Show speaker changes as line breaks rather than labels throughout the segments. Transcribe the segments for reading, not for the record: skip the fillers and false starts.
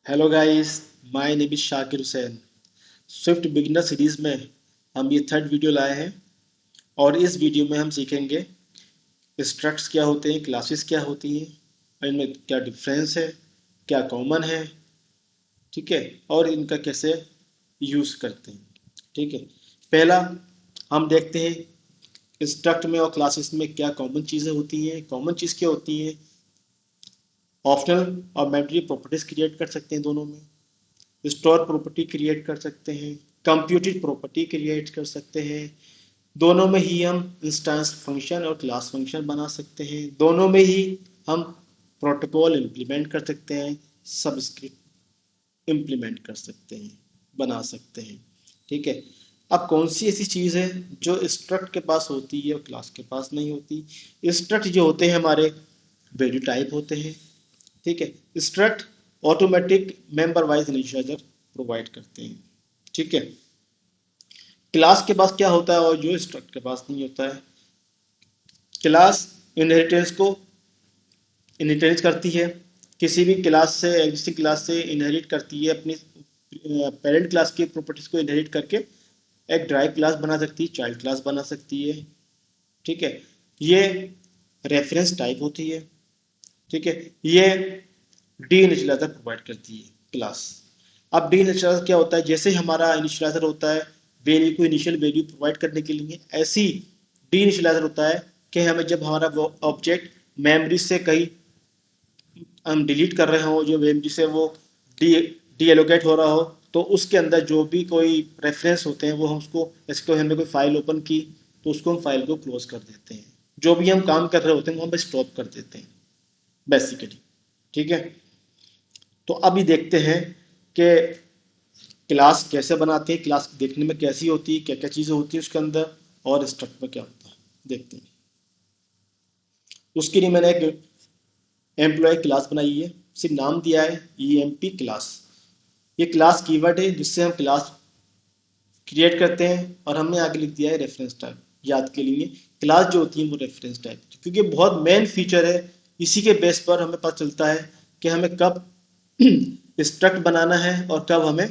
Hello guys, my name is Shakir Hussain. Swift beginner series में हम ये थर्ड वीडियो लाए हैं और इस वीडियो में हम सीखेंगे स्ट्रक्ट्स क्या होते हैं, क्लासेस क्या होती हैं और इनमें क्या डिफरेंस है, क्या कॉमन है, ठीक है, और इनका कैसे यूज़ करते हैं। ठीक है, पहला हम देखते हैं स्ट्रक्ट में और क्लासेस में क्या कॉमन चीज़ें होती हैं। कॉमन चीज़ क्या होती है? ऑप्शनल और मैंडेटरी प्रॉपर्टीज क्रिएट कर सकते हैं दोनों में, स्टोर प्रॉपर्टी क्रिएट कर सकते हैं, कंप्यूटेड प्रॉपर्टी क्रिएट कर सकते हैं। दोनों में ही हम इंस्टेंस फंक्शन और क्लास फंक्शन बना सकते हैं। दोनों में ही हम प्रोटोकॉल इम्प्लीमेंट कर सकते हैं, सबस्क्रिप्ट इम्प्लीमेंट कर सकते हैं, बना सकते हैं। ठीक है, अब कौन सी ऐसी चीज़ है जो स्ट्रक्ट के पास होती है और क्लास के पास नहीं होती? स्ट्रक्ट जो होते हैं हमारे वैल्यू टाइप होते हैं। ठीक है, struct automatic member wise initialiser provide करते हैं। ठीक है, क्लास के पास क्या होता है और जो स्ट्रक्ट के पास नहीं होता है? क्लास इनहेरिटेंस को इनहेरिटेंस करती है, किसी भी क्लास से एग्जिस्टिंग क्लास से इनहेरिट करती है, अपनी पेरेंट क्लास की प्रॉपर्टीज को इनहेरिट करके एक ड्राइव क्लास बना सकती है, चाइल्ड क्लास बना सकती है। ठीक है, ये रेफरेंस टाइप होती है। ठीक है, ये डी इनिशियलाइजर प्रोवाइड करती है क्लास। अब डी इनिशियलाइजर क्या होता है? जैसे हमारा इनिशियलाइजर होता है वैल्यू को इनिशियल वैल्यू प्रोवाइड करने के लिए, ऐसी डी इनिशियलाइजर होता है कि हमें जब हमारा वो ऑब्जेक्ट मेमोरी से कहीं हम डिलीट कर रहे हो, जो मेमोरी से वो डी डी एलोकेट हो रहा हो, तो उसके अंदर जो भी कोई रेफरेंस होते हैं वो हम उसको, जैसे कोई हमने कोई फाइल ओपन की तो उसको हम फाइल को क्लोज कर देते हैं। जो भी हम काम कर रहे होते हैं वो हम स्टॉप कर देते हैं बेसिकली। ठीक है, तो अभी देखते हैं कि क्लास कैसे बनाते हैं, क्लास देखने में कैसी होती है, क्या क्या चीज़ें होती है उसके अंदर, और स्ट्रक्ट में क्या होता है देखते हैं। उसके लिए मैंने एक एम्प्लॉय क्लास बनाई है, सिर्फ नाम दिया है EMP क्लास। ये क्लास कीवर्ड है जिससे हम क्लास क्रिएट करते हैं, और हमने आगे लिख दिया है रेफरेंस टाइप। याद के लिए क्लास जो होती है वो रेफरेंस टाइप, क्योंकि बहुत मेन फीचर है। इसी के बेस पर हमें पता चलता है कि हमें कब स्ट्रक्ट बनाना है और कब हमें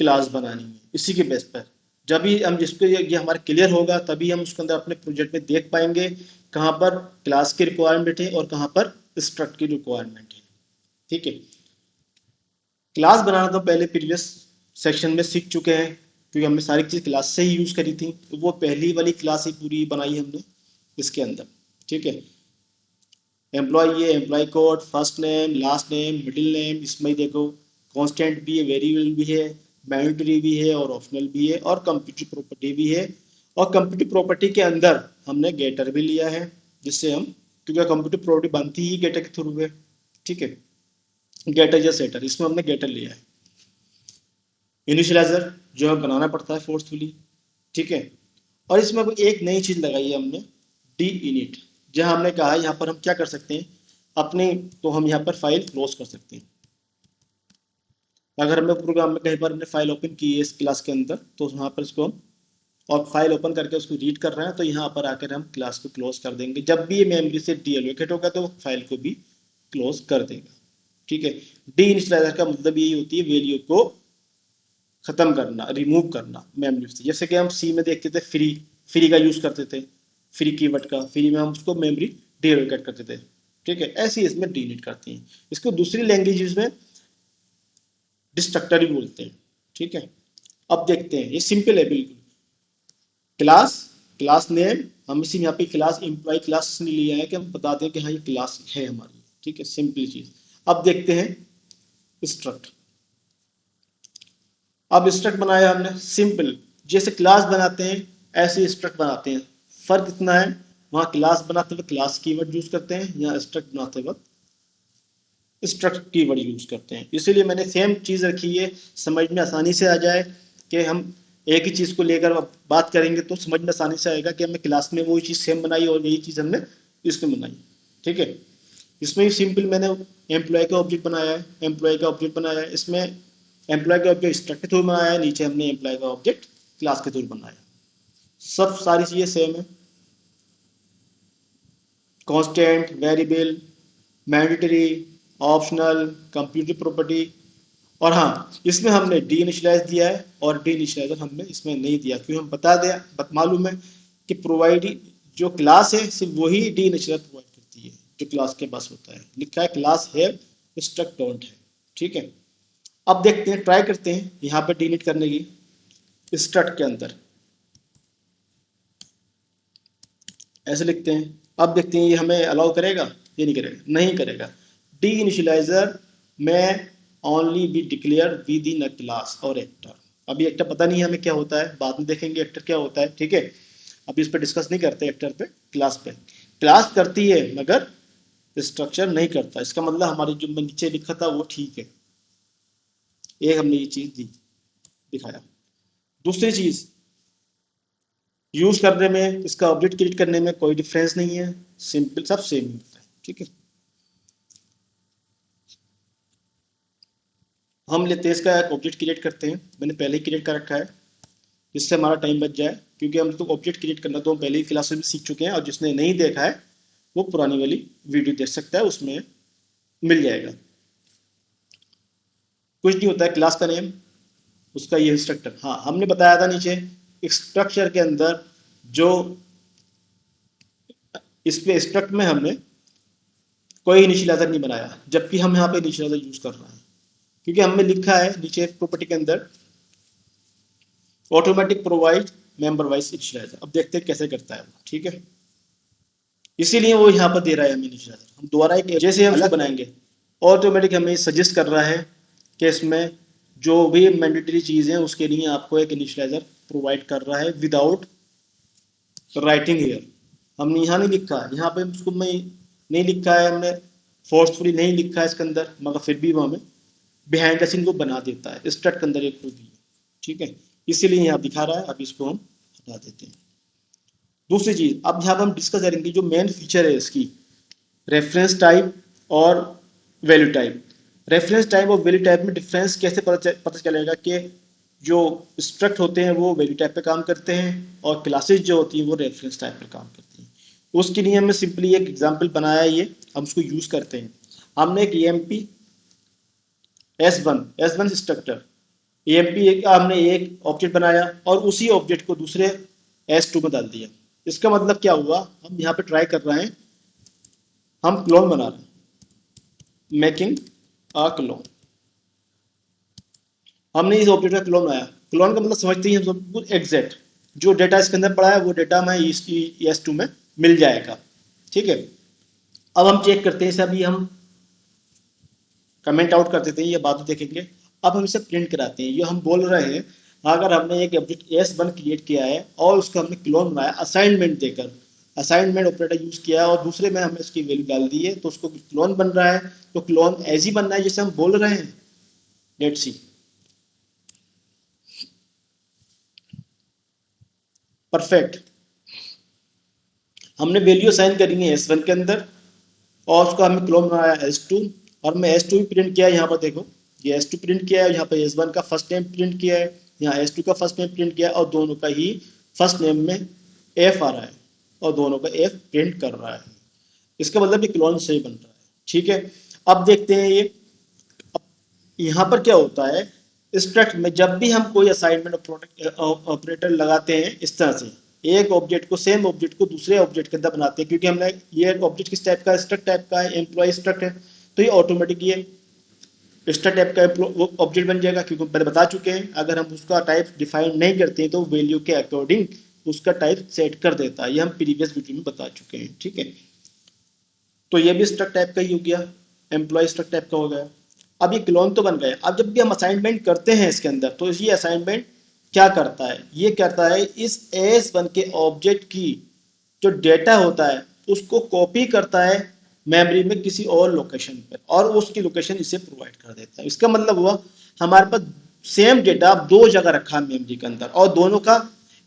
क्लास बनानी है। इसी के बेस पर जब भी हम जिसको ये हमारा क्लियर होगा तभी हम उसके अंदर अपने प्रोजेक्ट में देख पाएंगे कहाँ पर क्लास की रिक्वायरमेंट है और कहाँ पर स्ट्रक्ट की रिक्वायरमेंट है। ठीक है, क्लास बनाना तो पहले प्रीवियस सेक्शन में सीख चुके हैं, क्योंकि हमने सारी चीज़ क्लास से ही यूज़ करी थी, तो वो पहली वाली क्लास ही पूरी बनाई हमने इसके अंदर। ठीक है, एम्प्लॉय, ये employ code, first name, last name, middle name, इसमें ही देखो कांस्टेंट भी है, वेरिएबल भी है, मैंडेटरी भी है और ऑप्शनल भी है, और कंप्यूटर प्रॉपर्टी भी है। और कंप्यूटर प्रॉपर्टी के अंदर हमने गेटर भी लिया है, जिससे हम, क्योंकि कंप्यूटर प्रॉपर्टी बनती ही गेटर के थ्रू है। ठीक है, गेटर या सेटर, इसमें हमने गेटर लिया है। इनिशियलाइजर जो हमें बनाना पड़ता है फोर्सफुली। ठीक है, और इसमें कोई एक नई चीज लगाई है हमने, डी इनिट। जहां हमने कहा है यहाँ पर हम क्या कर सकते हैं अपने, तो हम यहाँ पर फाइल क्लोज कर सकते हैं। अगर हमने प्रोग्राम में कहीं पर हमने फाइल ओपन की है इस क्लास के अंदर, तो यहाँ पर इसको हम, और फाइल ओपन करके उसको रीड कर रहे हैं, तो यहाँ पर आकर हम क्लास को क्लोज कर देंगे। जब भी ये मेमोरी से डीएलोकेट होगा तो फाइल को भी क्लोज कर देगा। ठीक है, डी इनिशियलाइजर का मतलब यही होती है वैल्यू को खत्म करना, रिमूव करना मेमोरी से। जैसे कि हम सी में देखते थे फ्री, फ्री का यूज करते थे, फ्री कीवर्ड का, फ्री में हम उसको मेमोरी डीएलोकेट करते थे। ठीक है, ऐसे ही इसमें डीलीट करती हैं। इसको दूसरी लैंग्वेज में डिस्ट्रक्टर भी बोलते हैं। ठीक है, अब देखते हैं, ये सिंपल है बिल्कुल। क्लास, क्लास नेम, हम इसी यहाँ पे क्लास एम्प्लॉय क्लास ने लिया है कि हम बता दें कि हाँ ये क्लास है हमारी। ठीक है, सिंपल चीज। अब देखते हैं स्ट्रक्ट। अब स्ट्रक्ट बनाया हमने सिंपल, जैसे क्लास बनाते हैं ऐसे स्ट्रक्ट बनाते हैं। फर्क इतना है, वहां क्लास बनाते वक्त क्लास कीवर्ड यूज करते हैं, यहाँ स्ट्रक्ट बनाते वक्त स्ट्रक्ट कीवर्ड यूज करते हैं। इसीलिए मैंने सेम चीज रखी है, समझ में आसानी से आ जाए कि हम एक ही चीज को लेकर बात करेंगे तो समझ में आसानी से आएगा कि हमने क्लास में वही चीज सेम बनाई और यही चीज हमने इसमें बनाई। ठीक है, इसमें भी सिंपल मैंने एम्प्लॉय का ऑब्जेक्ट बनाया है, एम्प्लॉय का ऑब्जेक्ट बनाया है, इसमें एम्प्लॉय का ऑब्जेक्ट स्ट्रक्ट के थ्रू बनाया है, नीचे हमने एम्प्लॉय का ऑब्जेक्ट क्लास के थ्रू बनाया। सब सारी चीजें सेम है, constant, variable, mandatory, optional, computer property, और हाँ, इसमें हमने डी इनिशियलाइज दिया है और डी इनिशियलाइजर हमने इसमें नहीं दिया, क्योंकि हम मालूम है कि प्रोवाइड जो क्लास है सिर्फ वही डी इनिशियलाइजर प्रोवाइड करती है जो क्लास के पास होता है। लिखा है क्लास हैव स्ट्रक्ट डोंट है, ठीक है। अब देखते हैं, ट्राई करते हैं यहाँ पे डिलीट करने की। स्ट्रक्ट के अंदर ऐसे लिखते हैं, अब देखते हैं ये हमें अलाउ करेगा, ये नहीं करेगा, नहीं करेगा। डी इनिशियलाइजर में only be declare with in a class और एक्टर। अभी एक्टर पता नहीं है हमें क्या होता है, बाद में देखेंगे एक्टर क्या होता है, ठीक है। अभी इस पर डिस्कस नहीं करते, एक्टर पे, क्लास पे। क्लास करती है मगर स्ट्रक्चर नहीं करता। इसका मतलब हमारी जो मैं नीचे लिखा था वो ठीक है, एक हमने ये चीज दी दिखाया। दूसरी चीज, यूज करने में, इसका ऑब्जेक्ट क्रिएट करने में कोई डिफरेंस नहीं है, सिंपल, सब सेम होता है, ठीक है। हम लेते हैं इसका एक ऑब्जेक्ट क्रिएट करते हैं, मैंने पहले ही क्रिएट कर रखा है जिससे हमारा टाइम बच जाए, क्योंकि हम तो ऑब्जेक्ट क्रिएट करना तो हम पहले ही क्लास में सीख चुके हैं, और जिसने नहीं देखा है वो पुरानी वाली वीडियो देख सकता है, उसमें मिल जाएगा। कुछ नहीं होता है, क्लास का नेम, उसका ये स्ट्रक्चर। हाँ, हमने बताया था नीचे स्ट्रक्चर के अंदर जो इसमें स्ट्रक्ट में हमने कोई इनिशियलाइजर नहीं बनाया, जबकि हम यहाँ पे इनिशियलाइजर यूज कर रहे हैं, क्योंकि हमने लिखा है नीचे प्रॉपर्टी के अंदर automatic provide member wise initialiser. अब देखते हैं कैसे करता है वो, ठीक है। इसीलिए वो यहाँ पर दे रहा है हमें इनिशियलाइजर। हम दोबारा एक जैसे हम अलग बनाएंगे, ऑटोमेटिक हमें सजेस्ट कर रहा है कि इसमें जो भी मैंडेटरी चीज़ है उसके लिए आपको एक इनिशियलाइजर प्रोवाइड कर रहा है विदाउट राइटिंग हियर। हमने यहाँ नहीं लिखा, यहाँ पे उसको मैं नहीं लिखा है, हमने फोर्सफुली नहीं लिखा है इसके अंदर, मगर फिर भी वो हमें बिहाइंड द सीन को बना देता है, स्ट्रक्ट के अंदर एक खुद ही, ठीक है। इसीलिए यहाँ दिखा रहा है, अब इसको हम हटा देते हैं। दूसरी चीज, अब यहाँ पर हम डिस्कस करेंगे जो मेन फीचर है इसकी, रेफरेंस टाइप और वैल्यू टाइप। रेफरेंस टाइप और वैल्यू टाइप में डिफरेंस कैसे पता चलेगा कि जो स्ट्रक्ट होते हैं वो वैल्यू टाइप पे काम करते हैं और क्लासेस जो होती हैं वो रेफरेंस टाइप पर काम करती हैं। उसके लिए हमने सिंपली एक एग्जांपल बनाया है, ये हम उसको यूज करते हैं। हमने एक EMP S1 स्ट्रक्चर EMP का हमने एक ऑब्जेक्ट बनाया और उसी ऑब्जेक्ट को दूसरे S2 में डाल दिया। इसका मतलब क्या हुआ, हम यहाँ पे ट्राई कर रहे हैं, हम क्लोन बना रहे हैं, मेकिंग अ क्लोन। हमने इस ऑब्जेक्ट का क्लोन बनाया। क्लोन का मतलब समझते ही हम सब एग्जैक्ट जो डेटा इसके अंदर पड़ा है वो डेटा हमें ES2 में मिल जाएगा, ठीक है। अब हम चेक करते हैं इसे, अभी हम कमेंट आउट कर देते हैं, ये बाद में देखेंगे। अब हम इसे प्रिंट कराते हैं। ये हम बोल रहे हैं, अगर हमने एक ऑब्जेक्ट S1 क्रिएट किया है और उसका हमने क्लोन बनाया असाइनमेंट देकर, असाइनमेंट ऑपरेटर यूज किया और दूसरे में हमने इसकी वैल्यू डाल दी है, तो उसको क्लोन बन रहा है। तो क्लोन ऐसे ही बनना है जैसे हम बोल रहे हैं। Let's see, perfect. हमने वैल्यू असाइन करी है S1 के अंदर और उसका हमने क्लोन बनाया S2, और मैं S2 भी प्रिंट किया है। यहाँ पर देखो, ये S2 प्रिंट किया है, यहाँ पर S1 का फर्स्ट नेम प्रिंट किया है, यहाँ S2 का फर्स्ट नेम प्रिंट किया है, और दोनों का ही फर्स्ट नेम में F आ रहा है और दोनों का F प्रिंट कर रहा है। इसका मतलब ये क्लोन सही बन रहा है, ठीक है। अब देखते हैं ये, यहाँ पर क्या होता है, स्ट्रक्ट में जब भी हम कोई असाइनमेंट ऑपरेटर लगाते हैं इस तरह से, एक ऑब्जेक्ट को, सेम ऑब्जेक्ट को दूसरे ऑब्जेक्ट के अंदर बनाते हैं, क्योंकि हमने ये ऑब्जेक्ट किस टाइप का, स्ट्रक्ट टाइप का है, एम्प्लॉय स्ट्रक्ट है, तो ये ऑटोमेटिक ये स्ट्रक्ट टाइप का ऑब्जेक्ट बन जाएगा। क्योंकि पहले बता चुके हैं, अगर हम उसका टाइप डिफाइन नहीं करते हैं तो वैल्यू के अकॉर्डिंग उसका टाइप सेट कर देता है, ये हम प्रीवियस वीडियो में बता चुके हैं, ठीक है। तो ये भी स्ट्रक्ट टाइप का ही हो गया, एम्प्लॉय स्ट्रक्ट टाइप का हो गया। अब ये क्लोन तो बन गए। अब जब भी हम असाइनमेंट करते हैं इसके अंदर, तो ये असाइनमेंट क्या करता है, ये कहता है इस S1 के ऑब्जेक्ट की जो डेटा होता है उसको कॉपी करता है मेमोरी में किसी और लोकेशन पर, और उसकी लोकेशन इसे प्रोवाइड कर देता है। इसका मतलब हुआ हमारे पास सेम डेटा दो जगह रखा है मेमोरी के अंदर, और दोनों का,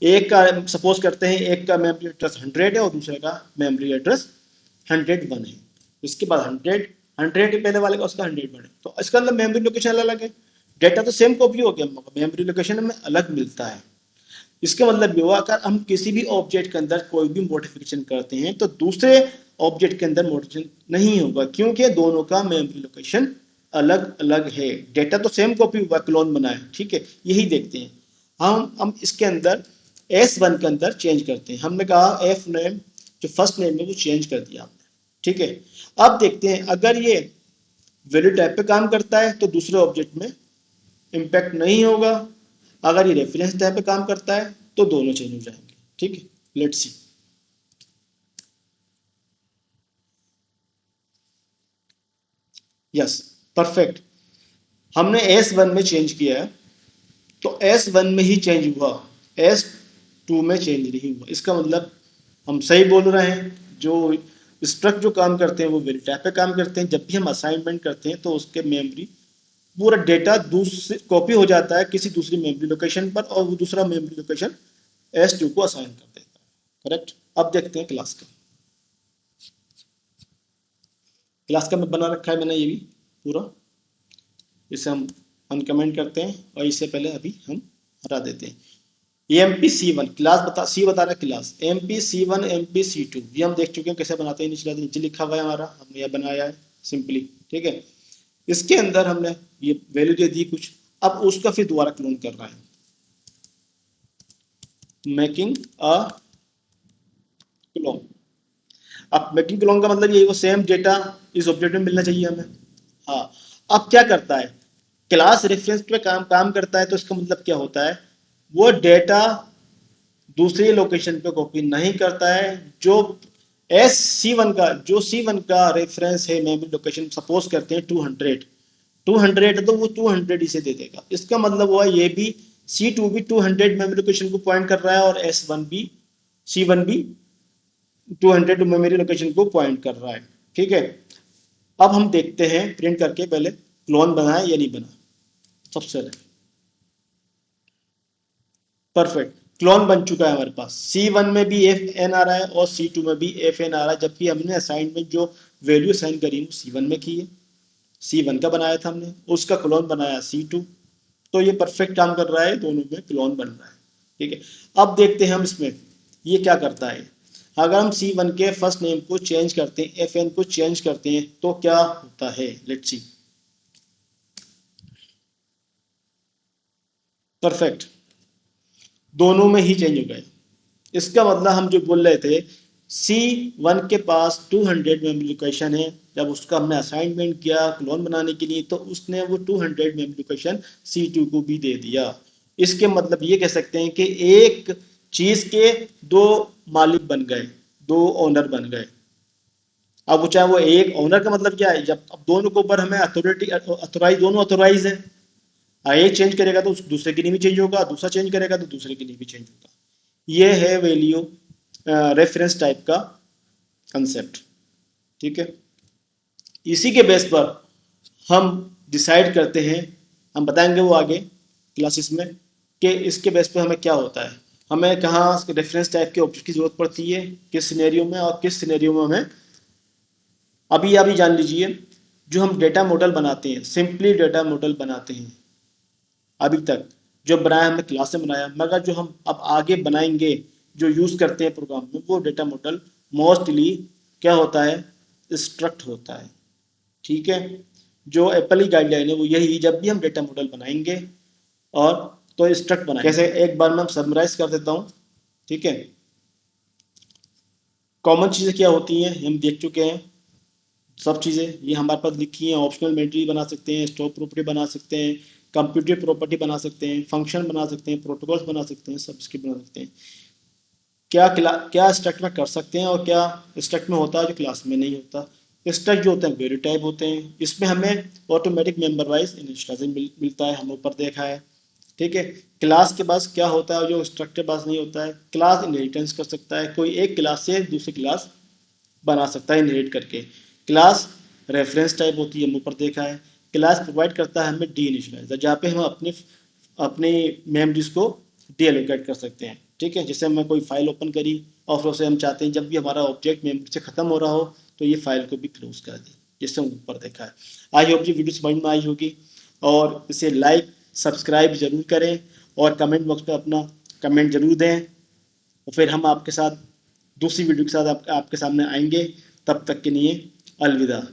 एक का सपोज करते हैं एक का मेमोरी एड्रेस 100 है और दूसरे का मेमोरी एड्रेस 101 है। इसके बाद 100 पहले वाले का, उसका 101 है, तो इसका मतलब मेमोरी लोकेशन अलग है। डेटा तो सेम कॉपी हो गया, मेमोरी लोकेशन में अलग मिलता है। इसका मतलब ये हुआ, अगर हम किसी भी ऑब्जेक्ट के अंदर कोई भी मॉडिफिकेशन करते हैं तो दूसरे ऑब्जेक्ट के अंदर मॉडिफिकेशन नहीं होगा, क्योंकि दोनों का मेमोरी लोकेशन अलग अलग है, डेटा तो सेम कॉपी हुआ, क्लोन बना है, ठीक है, यही देखते हैं। हम इसके अंदर S1 के अंदर चेंज करते हैं। हमने कहा एफ नेम जो फर्स्ट नेम है वो चेंज कर दिया हमने, ठीक है। अब देखते हैं अगर ये वैल्यू टाइप पे काम करता है तो दूसरे ऑब्जेक्ट में इम्पैक्ट नहीं होगा, अगर ये रेफरेंस टाइप पे काम करता है तो दोनों चेंज हो जाएंगे, ठीक है। Let's see. Yes, perfect. हमने S1 में चेंज किया है तो S1 में ही चेंज हुआ, S2 में चेंज नहीं हुआ। इसका मतलब हम सही बोल रहे हैं। जो स्ट्रक्ट जो काम करते हैं वो वेरी टाइप पे काम करते हैं। जब भी हम असाइनमेंट करते हैं तो उसके मेमोरी पूरा डेटा दूसरी कॉपी हो जाता है किसी दूसरी मेमोरी लोकेशन पर, और वो दूसरा मेमोरी लोकेशन S2 को असाइन कर देता है, करेक्ट। अब देखते हैं क्लास का। क्लास का मैं बना रखा है मैंने ये भी पूरा। इसे हम अनकमेंट करते हैं और इससे पहले अभी हम हटा देते हैं। MP C1 क्लास सी बता रहा है class. MP C1 MP C2 ये हम देख चुके हैं कैसे बनाते हैं। नीचे लिखा हुआ है हमारा, हमने यह बनाया है सिंपली, ठीक है। इसके अंदर हमने ये वैल्यू दे दी कुछ, अब उसका फिर दोबारा क्लोन कर रहा है, मेकिंग अ क्लोन। अब मेकिंग क्लोन का मतलब ये वो सेम डेटा इस ऑब्जेक्ट में मिलना चाहिए हमें। हाँ, अब क्या करता है, क्लास रेफरेंस पे काम करता है, तो इसका मतलब क्या होता है, वो डेटा दूसरी लोकेशन पे कॉपी नहीं करता है। जो C1 का रेफरेंस है मेमोरी लोकेशन, सपोज करते हैं 200 है तो वो 200 इसे दे देगा। इसका मतलब हुआ ये भी C2 भी 200 मेमोरी लोकेशन को पॉइंट कर रहा है और C1 भी 200 मेमोरी लोकेशन को पॉइंट कर रहा है, ठीक है। अब हम देखते हैं प्रिंट करके पहले क्लोन बना है या नहीं बना। सबसे पहले परफेक्ट, क्लोन बन चुका है हमारे पास। C1 में भी FN आ रहा है और C2 में भी FN आ रहा है, जबकि हमने असाइनमेंट जो वैल्यू असाइन करी वो C1 में की है। C1 का बनाया था हमने, उसका क्लोन बनाया C2, तो ये परफेक्ट काम कर रहा है, दोनों में क्लोन बन रहा है, ठीक है। अब देखते हैं हम इसमें ये क्या करता है। अगर हम C1 के फर्स्ट नेम को चेंज करते हैं, FN को चेंज करते हैं तो क्या होता है, लेट्स सी। परफेक्ट, दोनों में ही चेंज हो गए। इसका मतलब हम जो बोल रहे थे, C1 के पास 200 मेमोरी लोकेशन है, जब उसका हमने असाइनमेंट किया क्लोन बनाने के लिए तो उसने वो 200 मेमोरी लोकेशन C2 को भी दे दिया। इसके मतलब ये कह सकते हैं कि एक चीज के दो मालिक बन गए, दो ओनर बन गए। अब वो चाहे वो एक ओनर का मतलब क्या है, जब अब दोनों के ऊपर हमें अथॉरिटी अथोराइज, दोनों अथोराइज है। एक चेंज करेगा तो दूसरे के लिए भी चेंज होगा, दूसरा चेंज करेगा तो दूसरे के लिए भी चेंज होगा। ये है वैल्यू रेफरेंस टाइप का कंसेप्ट, ठीक है। इसी के बेस पर हम डिसाइड करते हैं, हम बताएंगे वो आगे क्लासेस में, कि इसके बेस पर हमें क्या होता है, हमें कहाँ रेफरेंस टाइप के ऑब्जेक्ट की जरूरत पड़ती है, किस सिनेरियो में, और किस सिनेरियो में हमें। अभी जान लीजिए, जो हम डेटा मॉडल बनाते हैं, सिंपली डेटा मॉडल बनाते हैं, अभी तक जो बनाया हमने क्लास में बनाया, मगर जो हम अब आगे बनाएंगे जो यूज करते हैं प्रोग्राम में, वो डेटा मॉडल मोस्टली क्या होता है, स्ट्रक्ट होता है, ठीक है। जो एप्पल की गाइडलाइन है वो यही, जब भी हम डेटा मॉडल बनाएंगे और तो स्ट्रक्ट बनाएंगे। जैसे एक बार मैं समराइज कर देता हूँ, ठीक है। कॉमन चीजें क्या होती हैं हम देख चुके हैं, सब चीज़ें ये हमारे पास लिखी हैं। ऑप्शनल मेमोरी बना सकते हैं, स्टोर प्रॉपर्टी बना सकते हैं, कंप्यूटर प्रॉपर्टी बना सकते हैं, फंक्शन बना सकते हैं, प्रोटोकॉल्स बना सकते हैं, सब स्क्रिप्ट बना सकते हैं। क्या स्ट्रक्ट में कर सकते हैं और क्या स्ट्रक्ट में होता है जो क्लास में नहीं होता। स्ट्रक्ट जो होते हैं वेरी टाइप होते हैं, इसमें हमें ऑटोमेटिक मेंबर वाइज इनिशियलाइजेशन मिलता है, हमने ऊपर देखा है, ठीक है। क्लास के पास क्या होता है जो स्ट्रक्ट के पास नहीं होता है, क्लास इनहेरिटेंस कर सकता है, कोई एक क्लास से दूसरी क्लास बना सकता है इनहेरिट करके। क्लास रेफरेंस टाइप होती है, हम ऊपर देखा है। क्लास प्रोवाइड करता है हमें डी इनिशियलाइजर, जहाँ पे हम अपने अपनी मेमोरीज को डी एलोकेट कर सकते हैं, ठीक है। जैसे हमने कोई फाइल ओपन करी और फिर उसे हम चाहते हैं जब भी हमारा ऑब्जेक्ट मेमोरी से खत्म हो रहा हो तो ये फाइल को भी क्लोज कर दें, जिससे हम ऊपर देखा है। आई होप ये वीडियो समझ में आई होगी, और इसे लाइक सब्सक्राइब जरूर करें और कमेंट बॉक्स पर अपना कमेंट जरूर दें, और फिर हम आपके साथ दूसरी वीडियो के साथ आपके सामने आएंगे। तब तक के लिए अलविदा।